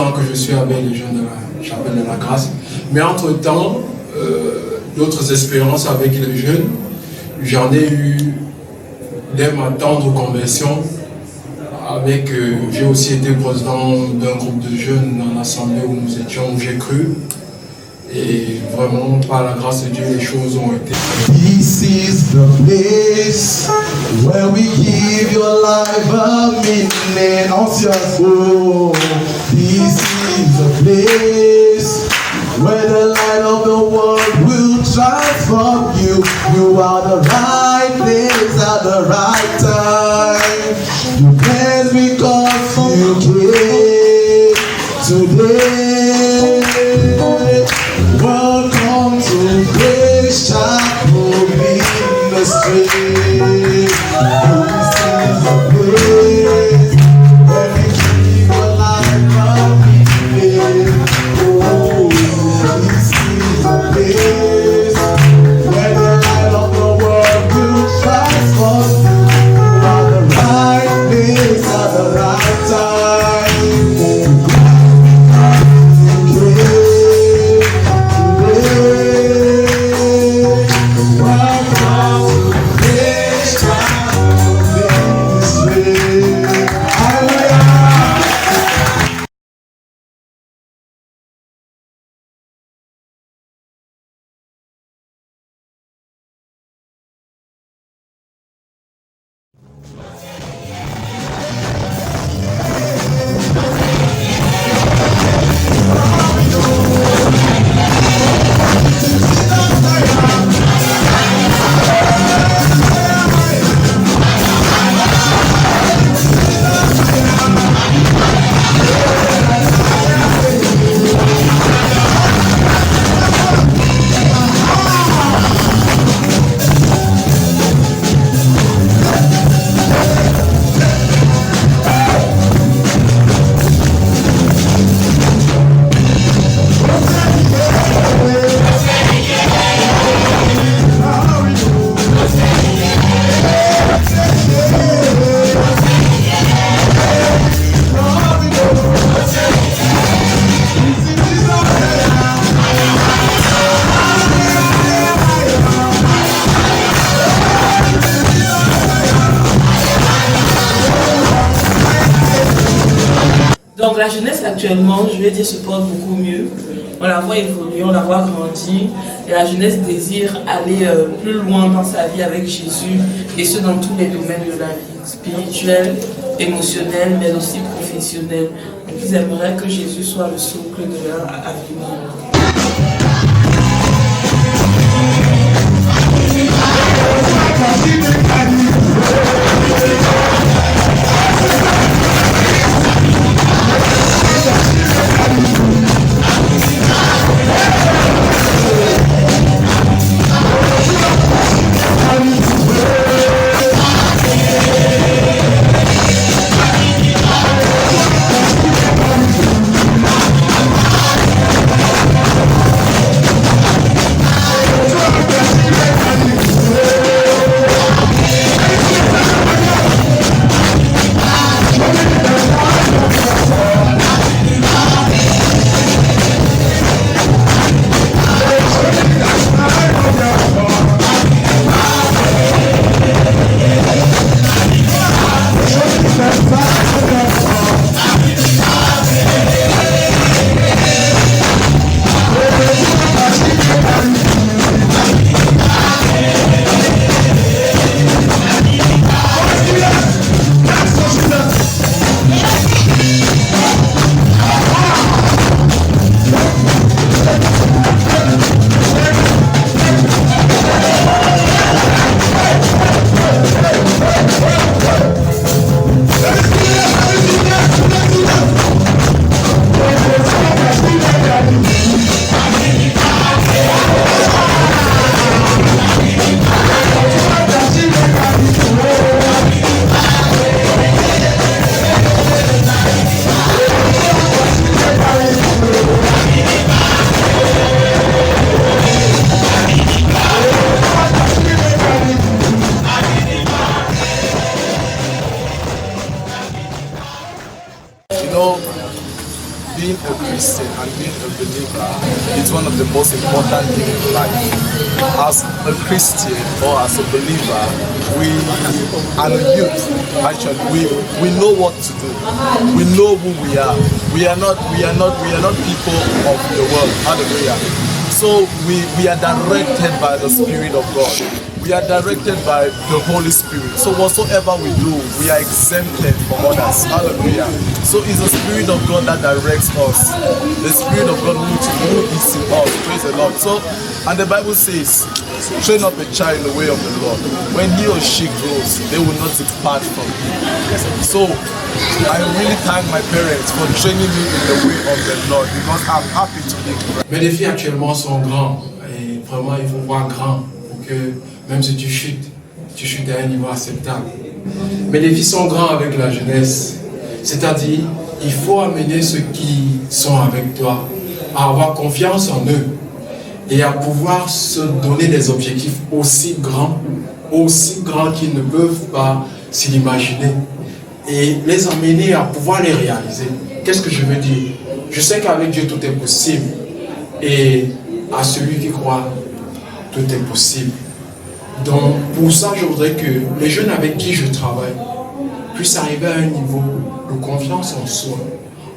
ans que je suis avec les jeunes de la chapelle de la grâce. Mais entre-temps, d'autres expériences avec les jeunes, j'en ai eu dès ma tendre conversion. J'ai aussi été président d'un groupe de jeunes dans l'assemblée où nous étions, où j'ai cru. Et vraiment, par la grâce de Dieu, les choses ont été. This is the place where we give your life a meaning. Anciens, oh, this is the place where the light of the world will transform you. You are the right place at the right time. You bless because you came today. Welcome to Grace Chapel Ministry. This is the place where we keep your life a meaning. Oh, this is the place where the light of the world will transform you. You are the right place at the right time. Donc la jeunesse actuellement, je vais dire, se porte beaucoup mieux. On la voit évoluer, on la voit grandir. Et la jeunesse désire aller plus loin dans sa vie avec Jésus. Et ce, dans tous les domaines de la vie. Spirituelle, émotionnelle, mais aussi professionnelle. Donc ils aimeraient que Jésus soit le socle de leur avenir. It's one of the most important things in life. As a Christian or as a believer, we and a youth, actually, we know what to do. We know who we are. We are not people of the world. Hallelujah. So we are directed by the Spirit of God. We are directed by the Holy Spirit. So whatsoever we do, we are exempted from others. Hallelujah. So it's the Spirit of God that directs us. The Spirit of God who is in us. Praise the Lord. So, and the Bible says, train up a child in the way of the Lord. When he or she grows, they will not depart from him. So I really thank my parents for training me in the way of the Lord, because I'm happy to be Christ. Mes défis actuellement sont grands. Et vraiment, il faut voir grand pour que même si tu chutes à un niveau acceptable. Mes défis sont grands avec la jeunesse. C'est-à-dire, il faut amener ceux qui sont avec toi à avoir confiance en eux et à pouvoir se donner des objectifs aussi grands qu'ils ne peuvent pas s'imaginer, et les amener à pouvoir les réaliser. Qu'est-ce que je veux dire? Je sais qu'avec Dieu tout est possible, et à celui qui croit, tout est possible. Donc pour ça, je voudrais que les jeunes avec qui je travaille puissent arriver à un niveau de confiance en soi,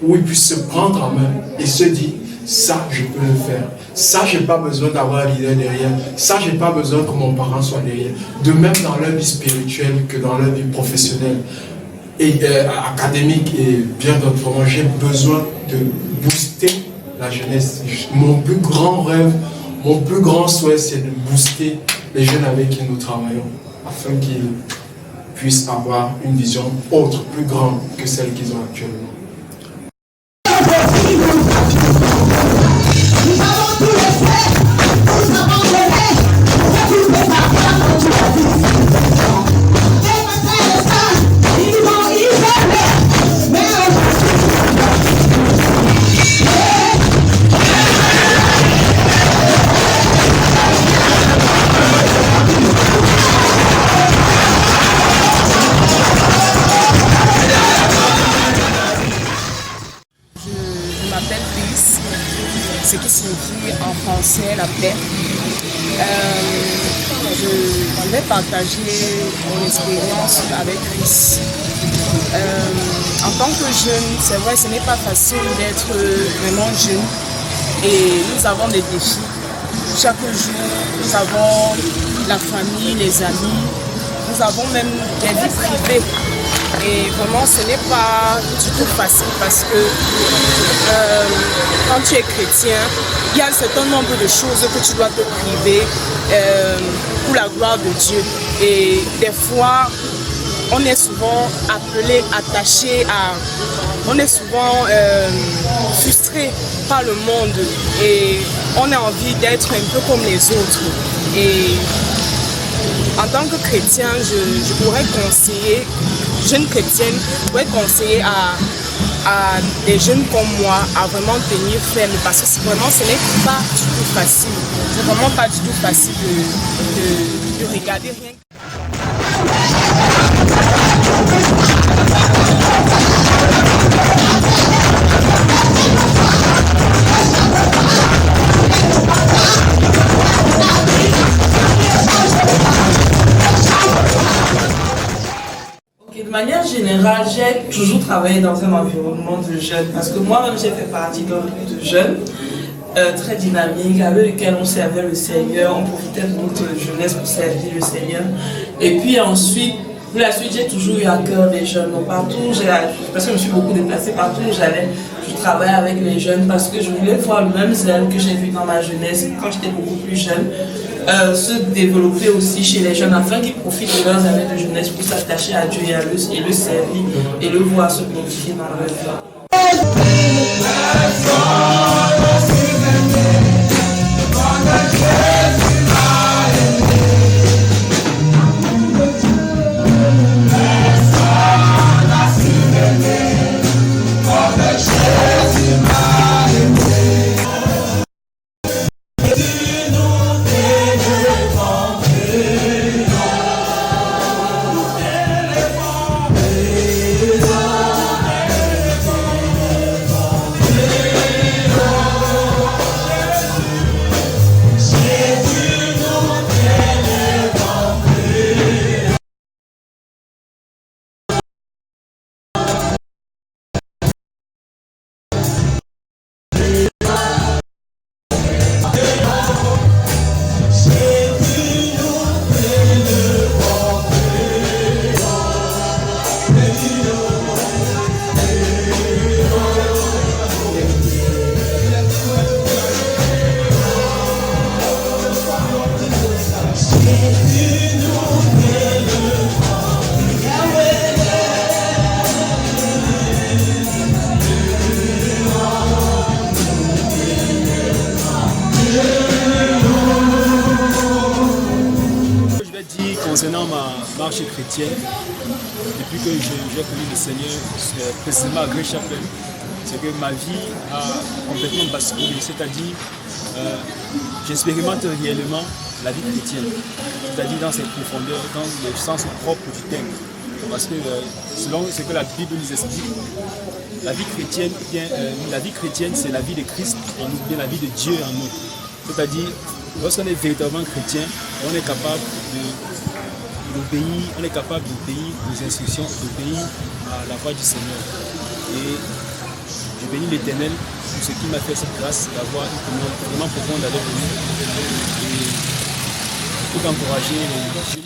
où ils puissent se prendre en main et se dire, ça je peux le faire, ça j'ai pas besoin d'avoir un leader derrière, ça j'ai pas besoin que mon parent soit derrière. De même dans leur vie spirituelle que dans leur vie professionnelle et académique et bien d'autres. J'ai besoin de booster la jeunesse. Mon plus grand rêve, mon plus grand souhait, c'est de booster les jeunes avec qui nous travaillons, afin qu'ils puissent avoir une vision autre, plus grande que celle qu'ils ont actuellement. Ce qui signifie en français la paix. Je vais partager mon expérience avec Chris. En tant que jeune, c'est vrai, ce n'est pas facile d'être vraiment jeune, et nous avons des défis. Chaque jour, nous avons la famille, les amis, nous avons même des vies privées. Et vraiment, ce n'est pas du tout facile, parce que quand tu es chrétien, il y a un certain nombre de choses que tu dois te priver pour la gloire de Dieu. Et des fois, on est souvent appelé, attaché à... On est souvent frustré par le monde, et on a envie d'être un peu comme les autres. Et en tant que chrétien, je pourrais conseiller, jeune chrétienne, je pourrais conseiller à des jeunes comme moi à vraiment tenir ferme, parce que vraiment ce n'est pas du tout facile. C'est vraiment pas du tout facile de regarder rien. De manière générale, j'ai toujours travaillé dans un environnement de jeunes, parce que moi-même j'ai fait partie d'un groupe de jeunes très dynamique, avec lequel on servait le Seigneur, on profitait de notre jeunesse pour servir le Seigneur. Et puis ensuite, pour la suite, j'ai toujours eu à cœur les jeunes. Donc partout où parce que je me suis beaucoup déplacée, partout où j'allais, je travaillais avec les jeunes, parce que je voulais voir le même zèle que j'ai vu dans ma jeunesse, quand j'étais beaucoup plus jeune, se développer aussi chez les jeunes, afin qu'ils profitent de leurs années de jeunesse pour s'attacher à Dieu et le servir et le voir se glorifier dans leur vie. concernant ma marche chrétienne, depuis que j'ai connu le Seigneur, précisément à Grace Chapel, c'est que ma vie a complètement basculé. C'est-à-dire, j'expérimente réellement la vie chrétienne, c'est-à-dire dans ses profondeurs, dans le sens propre du terme. Parce que selon ce que la Bible nous explique, la vie chrétienne, c'est la vie de Christ en nous, bien la vie de Dieu en nous. C'est-à-dire, lorsqu'on est véritablement chrétien, on est capable d'obéir, aux instructions, d'obéir à la voix du Seigneur. Et je bénis l'Éternel pour ce qui m'a fait cette grâce d'avoir une communion vraiment profonde avec lui. Et pour encourager les jeunes.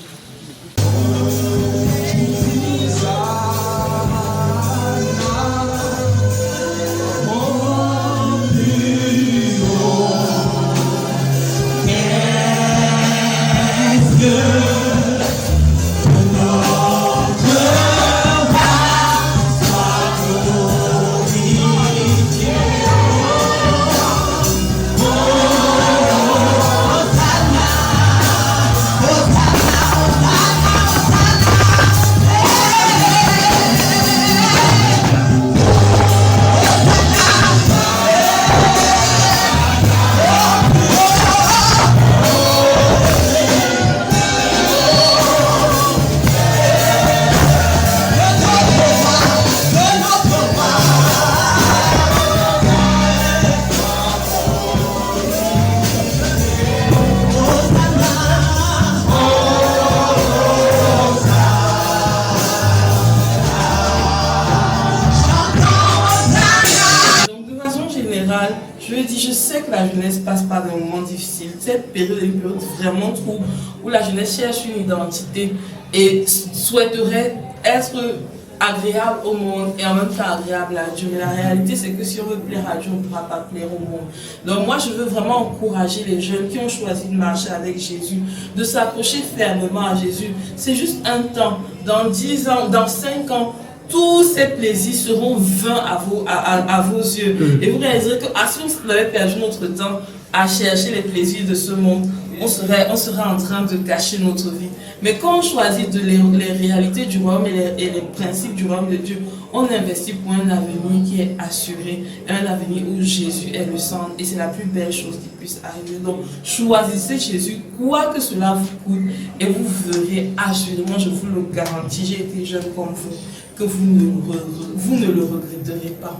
Je sais que la jeunesse passe par des moments difficiles. Cette période est une période vraiment trouble où la jeunesse cherche une identité et souhaiterait être agréable au monde et en même temps agréable à Dieu. Mais la réalité, c'est que si on veut plaire à Dieu, on ne pourra pas plaire au monde. Donc moi, je veux vraiment encourager les jeunes qui ont choisi de marcher avec Jésus, de s'accrocher fermement à Jésus. C'est juste un temps. Dans 10 ans, dans 5 ans, tous ces plaisirs seront vains à vos yeux. Et vous réaliserez que si on avait perdu notre temps à chercher les plaisirs de ce monde, on serait en train de gâcher notre vie. Mais quand on choisit les réalités du royaume et les principes du royaume de Dieu, on investit pour un avenir qui est assuré, un avenir où Jésus est le centre et c'est la plus belle chose qui puisse arriver. Donc choisissez Jésus, quoi que cela vous coûte, et vous verrez assurément, je vous le garantis, j'ai été jeune comme vous, que vous ne le regretterez pas.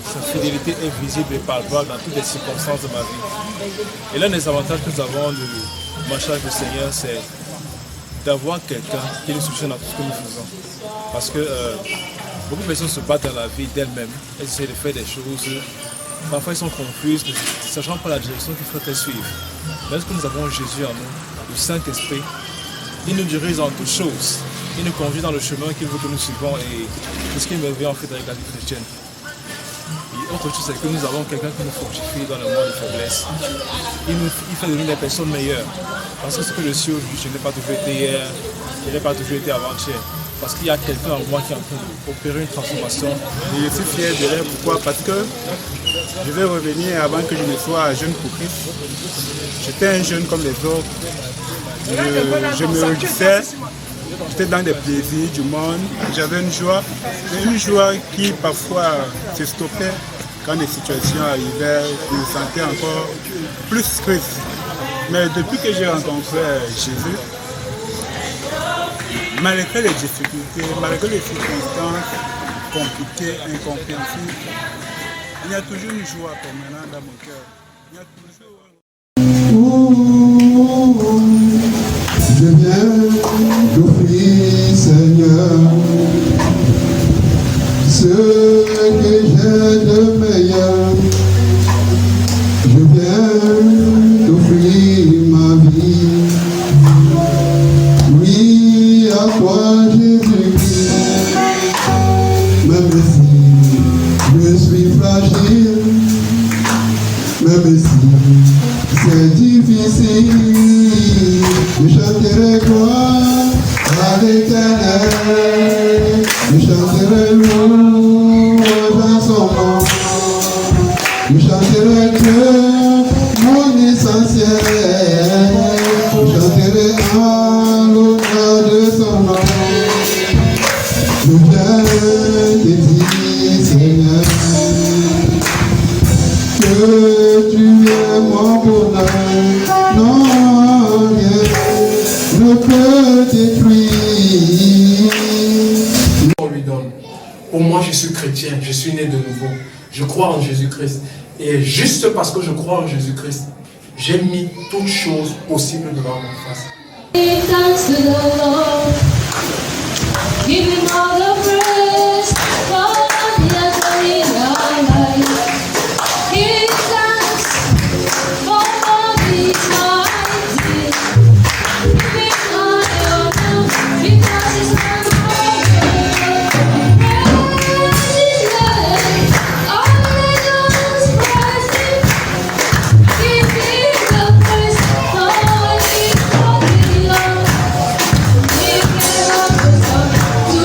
Sa fidélité est visible et palpable dans toutes les circonstances de ma vie. Et l'un des avantages que nous avons de marcher avec le Seigneur, c'est d'avoir quelqu'un qui nous soutient dans tout ce que nous faisons. Parce que beaucoup de personnes se battent dans la vie d'elles-mêmes, elles essaient de faire des choses, parfois elles sont confuses, ne sachant pas la direction qu'il faut suivre. Mais lorsque nous avons Jésus en nous, le Saint-Esprit, il nous dirige en toutes choses, il nous conduit dans le chemin qu'il veut que nous suivons et c'est ce qui me vient en fait avec la vie chrétienne. Autre chose, c'est que nous avons quelqu'un qui nous fortifie dans le monde de faiblesse. Il fait devenir des personnes meilleures. Parce que ce que je suis aujourd'hui, je n'ai pas toujours été hier, je n'ai pas toujours été avant-hier. Parce qu'il y a quelqu'un en moi qui est en train d'opérer une transformation. Et je suis fier de l'être. Pourquoi? Parce que je vais revenir avant que je ne sois jeune pour Christ. J'étais un jeune comme les autres. Je me réjouissais. J'étais dans des plaisirs du monde. J'avais une joie qui parfois se stoppait. Quand les situations arrivaient, je me sentais encore plus triste. Mais depuis que j'ai rencontré Jésus, malgré les difficultés, malgré les circonstances compliquées, incompréhensibles, il y a toujours une joie permanente dans mon cœur. Il y a toujours... Je viens t'offrir, Seigneur, ce que j'ai de meilleur. Je viens t'offrir ma vie. Oui, à toi, Jésus-Christ. Même si je suis fragile, même si c'est difficile, je chanterai gloire à l'Éternel. Je chanterai louange à son nom. Je chanterai Dieu, mon essentiel. Je chanterai à l'honneur de son nom. Je viens te dire, Seigneur, que tu es mon bonheur. Non, rien ne peut détruire. On lui donne. Pour moi, je suis chrétien, je suis né de nouveau. Je crois en Jésus-Christ. Et juste parce que je crois en Jésus-Christ, j'ai mis toutes choses possibles devant ma face. Give thanks to the Lord. Give him all the praise for what he has done in our life. Give thanks for what he's mighty. Give him all the honor because he's not praise his name. All the nations praise him. Give him the praise for he's holy Lord. Give him all the song to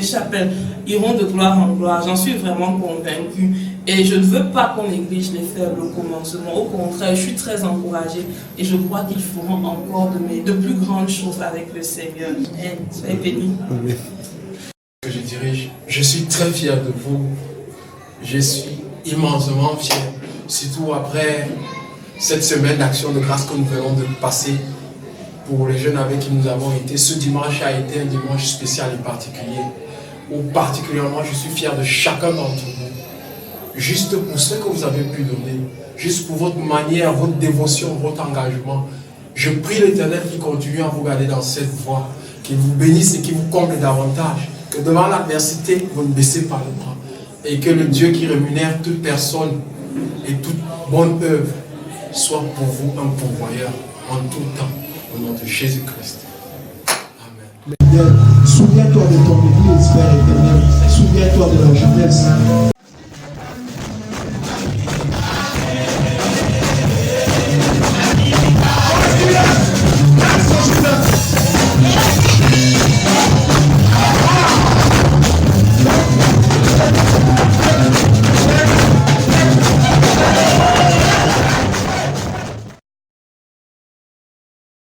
chapelles iront de gloire en gloire. J'en suis vraiment convaincue. Et je ne veux pas qu'on néglige les faibles au commencement. Au contraire, je suis très encouragée et je crois qu'ils feront encore de plus grandes choses avec le Seigneur. Amen. Soyez bénis. Que je dirige, je suis très fier de vous. Je suis immensement fier. Surtout après cette semaine d'action de grâce que nous venons de passer pour les jeunes avec qui nous avons été. Ce dimanche a été un dimanche spécial et particulier. Où particulièrement je suis fier de chacun d'entre vous. Juste pour ce que vous avez pu donner, juste pour votre manière, votre dévotion, votre engagement. Je prie l'Éternel qui continue à vous garder dans cette voie, qu'il vous bénisse et qu'il vous comble davantage, que devant l'adversité, vous ne baissez pas le bras, et que le Dieu qui rémunère toute personne et toute bonne œuvre soit pour vous un pourvoyeur en tout temps, au nom de Jésus-Christ. Amen. Souviens-toi de ton Église, Père éternel. Souviens-toi de la jeunesse.